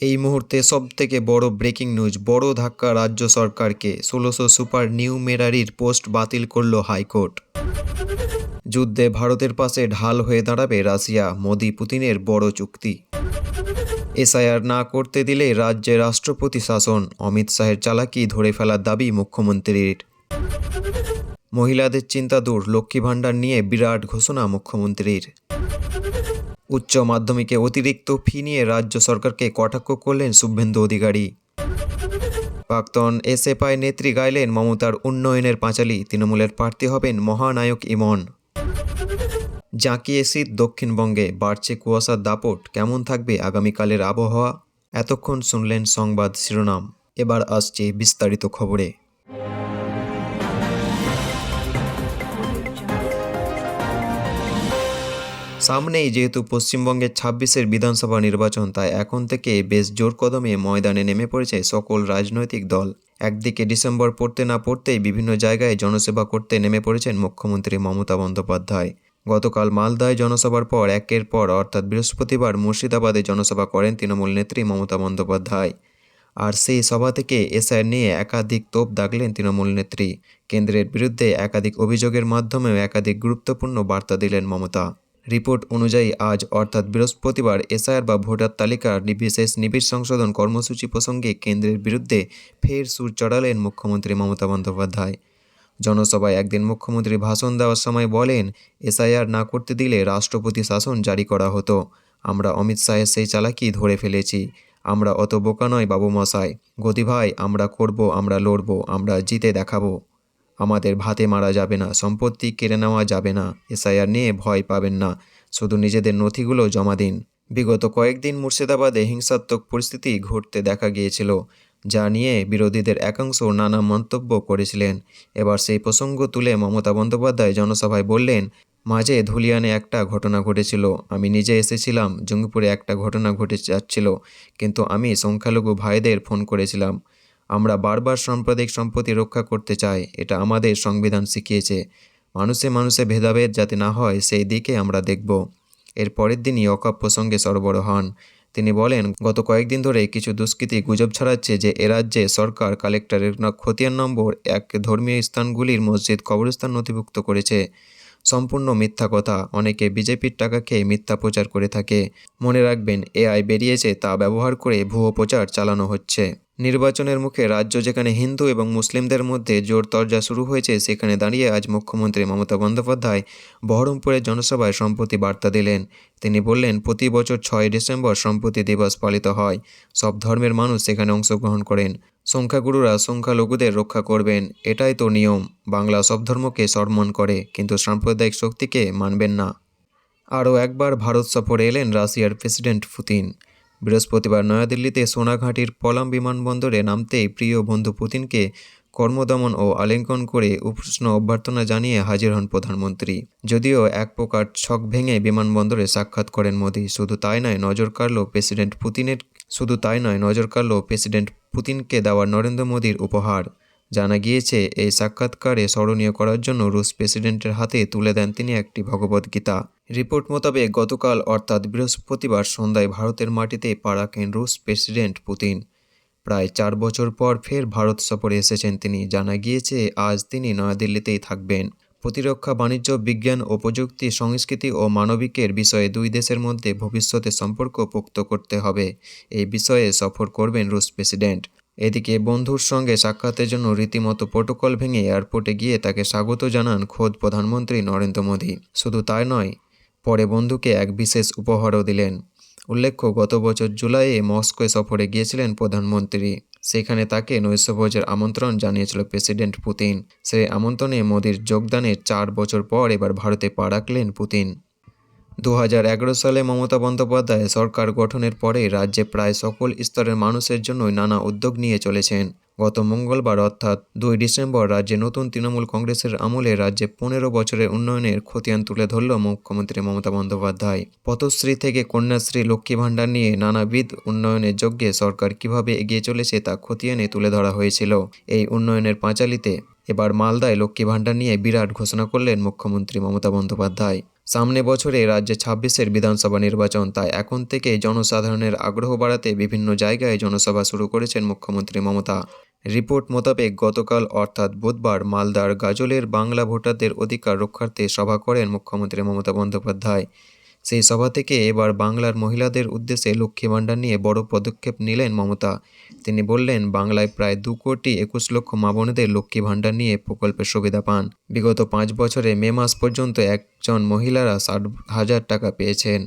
এই মুহূর্তে সবথেকে বড় ব্রেকিং নিউজ, বড় ধাক্কা রাজ্য সরকারকে। ১৬০০ সুপার নিউমেরারির পোস্ট বাতিল করল হাইকোর্ট। যুদ্ধে ভারতের পাশে ঢাল হয়ে দাঁড়াবে রাশিয়া, মোদি পুতিনের বড় চুক্তি। এসআইআর না করতে দিলে রাজ্যে রাষ্ট্রপতি শাসন, অমিত শাহের চালাকি ধরে ফেলার দাবি মুখ্যমন্ত্রীর। মহিলাদের চিন্তা দূর, লক্ষ্মী ভাণ্ডার নিয়ে বিরাট ঘোষণা মুখ্যমন্ত্রীর। উচ্চ মাধ্যমিকে অতিরিক্ত ফি নিয়ে রাজ্য সরকারকে কটাক্ষ করলেন শুভেন্দু অধিকারী। প্রাক্তন এসএফআই নেত্রী গাইলেন মমতার উন্নয়নের পাঁচালী, তৃণমূলের প্রার্থী হবেন মহানায়ক ইমন। জাঁকিয়ে শীত দক্ষিণবঙ্গে, বাড়ছে কুয়াশার দাপট, কেমন থাকবে আগামীকালের আবহাওয়া? এতক্ষণ শুনলেন সংবাদ শিরোনাম, এবার আসছে বিস্তারিত খবরে। সামনেই যেহেতু পশ্চিমবঙ্গের ২৬-এর বিধানসভা নির্বাচন, তাই এখন থেকে বেশ জোর কদমে ময়দানে নেমে পড়েছে সকল রাজনৈতিক দল। একদিকে ডিসেম্বর পড়তে না পড়তেই বিভিন্ন জায়গায় জনসেবা করতে নেমে পড়েছেন মুখ্যমন্ত্রী মমতা বন্দ্যোপাধ্যায়। গতকাল মালদায় জনসভার পর একের পর অর্থাৎ বৃহস্পতিবার মুর্শিদাবাদে জনসভা করেন তৃণমূল নেত্রী মমতা বন্দ্যোপাধ্যায়। আর সেই সভা থেকে এসআইআর নিয়ে একাধিক তোপ দাগলেন তৃণমূল নেত্রী। কেন্দ্রের বিরুদ্ধে একাধিক অভিযোগের মাধ্যমেও একাধিক গুরুত্বপূর্ণ বার্তা দিলেন মমতা। রিপোর্ট অনুযায়ী আজ অর্থাৎ বৃহস্পতিবার এসআইআর বা ভোটার তালিকার বিশেষ নিবিড় সংশোধন কর্মসূচি প্রসঙ্গে কেন্দ্রের বিরুদ্ধে ফের সুর চড়ালেন মুখ্যমন্ত্রী মমতা বন্দ্যোপাধ্যায়। জনসভায় একদিন মুখ্যমন্ত্রী ভাষণ দেওয়ার সময় বলেন, এসআইআর না করতে দিলে রাষ্ট্রপতি শাসন জারি করা হতো। আমরা অমিত শাহের সেই চালাকি ধরে ফেলেছি। আমরা অত বোকা নয় বাবুমশাই। গদি ভাই, আমরা করব, আমরা লড়ব, আমরা জিতে দেখাবো। আমাদের ভাতে মারা যাবে না, সম্পত্তি কেড়ে নেওয়া যাবে না। এসআইআর নিয়ে ভয় পাবেন না, শুধু নিজেদের নথিগুলো জমা দিন। বিগত কয়েকদিন মুর্শিদাবাদে হিংসাত্মক পরিস্থিতি ঘটতে দেখা গিয়েছিল, যা নিয়ে বিরোধীদের একাংশ নানা মন্তব্য করেছিলেন। এবার সেই প্রসঙ্গ তুলে মমতা বন্দ্যোপাধ্যায় জনসভায় বললেন, মাঝে ধুলিয়ানে একটা ঘটনা ঘটেছিল, আমি নিজে এসেছিলাম। জঙ্গিপুরে একটা ঘটনা ঘটে যাচ্ছিল, কিন্তু আমি সংখ্যালঘু ভাইদের ফোন করেছিলাম। আমরা বারবার সাম্প্রদায়িক সম্পত্তি রক্ষা করতে চাই, এটা আমাদের সংবিধান শিখিয়েছে। মানুষে মানুষে ভেদাভেদ যাতে না হয় সেই দিকে আমরা দেখব। এর পরের দিনই ওয়াকফ প্রসঙ্গে সরবরাহ হন। তিনি বলেন, গত কয়েকদিন ধরে কিছু দুষ্কৃতী গুজব ছড়াচ্ছে যে এরাজ্যে সরকার কালেক্টরের খতিয়ান নম্বর ১ ধর্মীয় স্থানগুলির মসজিদ কবরস্থান নথিভুক্ত করেছে। সম্পূর্ণ মিথ্যা কথা। অনেকে বিজেপির টাকা খেয়ে মিথ্যা প্রচার করে থাকে। মনে রাখবেন, এআই বেরিয়েছে, তা ব্যবহার করে ভুয়ো প্রচার চালানো হচ্ছে। নির্বাচনের মুখে রাজ্য যেখানে হিন্দু এবং মুসলিমদের মধ্যে জোর তরজা শুরু হয়েছে, সেখানে দাঁড়িয়ে আজ মুখ্যমন্ত্রী মমতা বন্দ্যোপাধ্যায় বহরমপুরের জনসভায় সম্প্রতি বার্তা দিলেন। তিনি বললেন, প্রতি বছর ৬ ডিসেম্বর সম্প্রতি দিবস পালিত হয়। সব ধর্মের মানুষ সেখানে অংশগ্রহণ করেন। সংখ্যাগুরুরা সংখ্যালঘুদের রক্ষা করবেন, এটাই তো নিয়ম। বাংলা সব ধর্মকে সম্মান করে, কিন্তু সাম্প্রদায়িক শক্তিকে মানবেন না। আরও একবার ভারত সফরে এলেন রাশিয়ার প্রেসিডেন্ট পুতিন। বৃহস্পতিবার নয়াদিল্লিতে সোনাঘাঁটির পলাম বিমানবন্দরে নামতেই প্রিয় বন্ধু পুতিনকে কর্মদমন ও আলিঙ্গন করে উষ্ণ অভ্যর্থনা জানিয়ে হাজির হন প্রধানমন্ত্রী। যদিও এক প্রকার ছক ভেঙে বিমানবন্দরে সাক্ষাৎ করেন মোদি। শুধু তাই নয়, নজর কাড়ল প্রেসিডেন্ট পুতিনকে দেওয়া নরেন্দ্র মোদির উপহার। জানা গিয়েছে, এই সাক্ষাৎকারে স্মরণীয় করার জন্য রুশ প্রেসিডেন্টের হাতে তুলে দেন তিনি একটি ভগবদ্গীতা। রিপোর্ট মোতাবেক গতকাল অর্থাৎ বৃহস্পতিবার সন্ধ্যায় ভারতের মাটিতে পা রাখেন রুশ প্রেসিডেন্ট পুতিন। প্রায় ৪ বছর পর ফের ভারত সফরে এসেছেন তিনি। জানা গিয়েছে, আজ তিনি নয়াদিল্লিতেই থাকবেন। প্রতিরক্ষা, বাণিজ্য, বিজ্ঞান ও প্রযুক্তি, সংস্কৃতি ও মানবিকের বিষয়ে দুই দেশের মধ্যে ভবিষ্যতে সম্পর্ক পোক্ত করতে হবে, এই বিষয়ে সফর করবেন রুশ প্রেসিডেন্ট। এদিকে বন্ধুর সঙ্গে সাক্ষাতের জন্য রীতিমতো প্রোটোকল ভেঙে এয়ারপোর্টে গিয়ে তাকে স্বাগত জানান খোদ প্রধানমন্ত্রী নরেন্দ্র মোদি। শুধু তাই নয়, পরে বন্ধুকে এক বিশেষ উপহারও দিলেন। উল্লেখ্য, গত বছর জুলাইয়ে মস্কোয় সফরে গিয়েছিলেন প্রধানমন্ত্রী। সেখানে তাকে নৈশভোজের আমন্ত্রণ জানিয়েছিল প্রেসিডেন্ট পুতিন। সেই আমন্ত্রণে মোদির যোগদানের ৪ বছর পর এবার ভারতে পা রাখলেন পুতিন। ২০১১ সালে মমতা বন্দ্যোপাধ্যায় সরকার গঠনের পরে রাজ্যে প্রায় সকল স্তরের মানুষের জন্যই নানা উদ্যোগ নিয়ে চলেছেন। গত মঙ্গলবার অর্থাৎ ২ ডিসেম্বর রাজ্যে নতুন তৃণমূল কংগ্রেসের আমলে রাজ্যে ১৫ বছরের উন্নয়নের খতিয়ান তুলে ধরল মুখ্যমন্ত্রী মমতা বন্দ্যোপাধ্যায়। পথশ্রী থেকে কন্যাশ্রী, লক্ষ্মী ভাণ্ডার নিয়ে নানাবিধ উন্নয়নের যজ্ঞে সরকার কিভাবে এগিয়ে চলেছে তা খতিয়ানে তুলে ধরা হয়েছিল। এই উন্নয়নের পাঁচালীতে এবার মালদায় লক্ষ্মী ভাণ্ডার নিয়ে বিরাট ঘোষণা করলেন মুখ্যমন্ত্রী মমতা বন্দ্যোপাধ্যায়। সামনে বছরে রাজ্যে ২৬-এর বিধানসভা নির্বাচন, তাই এখন থেকে জনসাধারণের আগ্রহ বাড়াতে বিভিন্ন জায়গায় জনসভা শুরু করেছেন মুখ্যমন্ত্রী মমতা। রিপোর্ট মোতাবেক গতকাল অর্থাৎ বুধবার মালদার গাজলের বাংলা ভোটারদের অধিকার রক্ষার্থে সভা করেন মুখ্যমন্ত্রী মমতা বন্দ্যোপাধ্যায়। সেই সভা থেকে এবার বাংলার মহিলাদের উদ্দেশ্যে লক্ষ্মী ভাণ্ডার নিয়ে বড় পদক্ষেপ নিলেন মমতা। তিনি বললেন, বাংলায় প্রায় 2,21,00,000 মা বোনেদের লক্ষ্মী ভাণ্ডার নিয়ে প্রকল্পের সুবিধা পান। বিগত 5 বছরে মে মাস পর্যন্ত একজন মহিলারা 60,000 টাকা পেয়েছেন।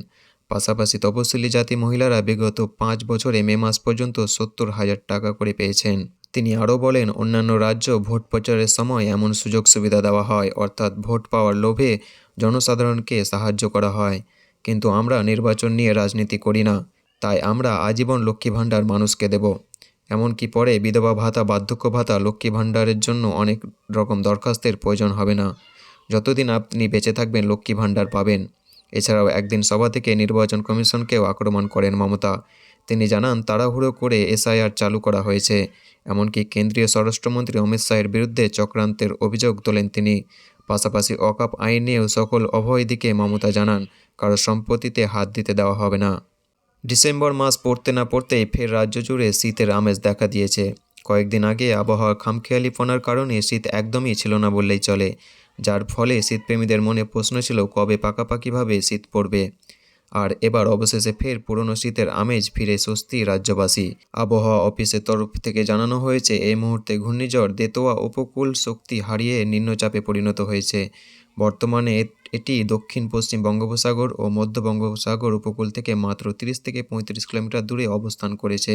পাশাপাশি তপশিলি জাতি মহিলারা বিগত 5 বছরে মে মাস পর্যন্ত 70,000 টাকা করে পেয়েছেন। তিনি আরও বলেন, অন্যান্য রাজ্য ভোট প্রচারের সময় এমন সুযোগ সুবিধা দেওয়া হয়, অর্থাৎ ভোট পাওয়ার লোভে জনসাধারণকে সাহায্য করা হয়। কিন্তু আমরা নির্বাচন নিয়ে রাজনীতি করি না, তাই আমরা আজীবন লক্ষ্মী ভাণ্ডার মানুষকে দেব। এমনকি পরে বিধবা ভাতা, বার্ধক্য ভাতা, লক্ষ্মী ভাণ্ডারের জন্য অনেক রকম দরখাস্তের প্রয়োজন হবে না। যতদিন আপনি বেঁচে থাকবেন লক্ষ্মী ভাণ্ডার পাবেন। এছাড়াও একদিন সভা থেকে নির্বাচন কমিশনকেও আক্রমণ করেন মমতা। তিনি জানান, তাড়াহুড়ো করে এসআইআর চালু করা হয়েছে। এমনকি কেন্দ্রীয় স্বরাষ্ট্রমন্ত্রী অমিত শাহের বিরুদ্ধে চক্রান্তের অভিযোগ তোলেন তিনি। পাশাপাশি অকাপ আইন নিয়েও সকল অভয় দিকে মমতা জানান, কারো সম্পত্তিতে হাত দিতে দেওয়া হবে না। ডিসেম্বর মাস পড়তে না পড়তেই ফের রাজ্য জুড়ে শীতের আমেজ দেখা দিয়েছে। কয়েকদিন আগে আবহাওয়ার খামখেয়ালিপনার কারণে শীত একদমই ছিল না বললেই চলে, যার ফলে শীতপ্রেমীদের মনে প্রশ্ন ছিল কবে পাকাপাকিভাবে শীত পড়বে। আর এবার অবশেষে ফের পুরনো শীতের আমেজ ফিরে স্বস্তি রাজ্যবাসী। আবহাওয়া অফিসের তরফ থেকে জানানো হয়েছে, এই মুহূর্তে ঘূর্ণিঝড় দেতোয়া উপকূল শক্তি হারিয়ে নিম্নচাপে পরিণত হয়েছে। বর্তমানে এটি দক্ষিণ পশ্চিম বঙ্গোপসাগর ও মধ্য বঙ্গোপসাগর উপকূল থেকে মাত্র 30 থেকে 35 কিলোমিটার দূরে অবস্থান করেছে।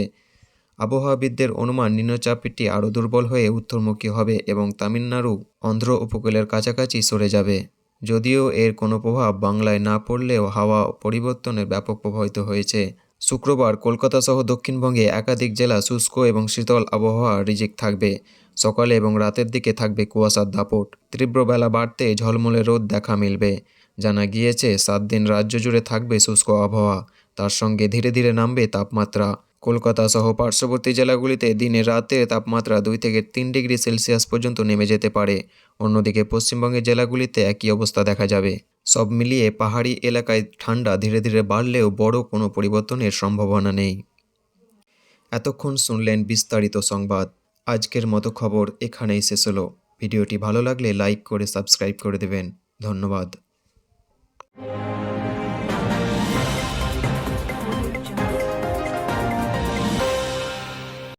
আবহাওয়াবিদদের অনুমান, নিম্নচাপটি আরও দুর্বল হয়ে উত্তরমুখী হবে এবং তামিলনাড়ু, অন্ধ্র উপকূলের কাছাকাছি সরে যাবে। যদিও এর কোনো প্রভাব বাংলায় না পড়লেও হাওয়া পরিবর্তনের ব্যাপক প্রভাবিত হয়েছে। শুক্রবার কলকাতা সহ দক্ষিণবঙ্গে একাধিক জেলা শুষ্ক এবং শীতল আবহাওয়া রিজিক থাকবে। সকালে এবং রাতের দিকে থাকবে কুয়াশার দাপট। তীব্র বেলা বাড়তে ঝলমলে রোদ দেখা মিলবে। জানা গিয়েছে, 7 দিন রাজ্য জুড়ে থাকবে শুষ্ক আবহাওয়া। তার সঙ্গে ধীরে ধীরে নামবে তাপমাত্রা। কলকাতা সহ পার্শ্ববর্তী জেলাগুলিতে দিনে রাতে তাপমাত্রা 2 থেকে 3 ডিগ্রি সেলসিয়াস পর্যন্ত নেমে যেতে পারে। অন্যদিকে পশ্চিমবঙ্গের জেলাগুলিতে একই অবস্থা দেখা যাবে। সব মিলিয়ে পাহাড়ি এলাকায় ঠান্ডা ধীরে ধীরে বাড়লেও বড় কোনো পরিবর্তনের সম্ভাবনা নেই। এতক্ষণ শুনলেন বিস্তারিত সংবাদ। আজকের মতো খবর এখানেই শেষ হলো। ভিডিওটি ভালো লাগলে লাইক করে সাবস্ক্রাইব করে দেবেন। ধন্যবাদ।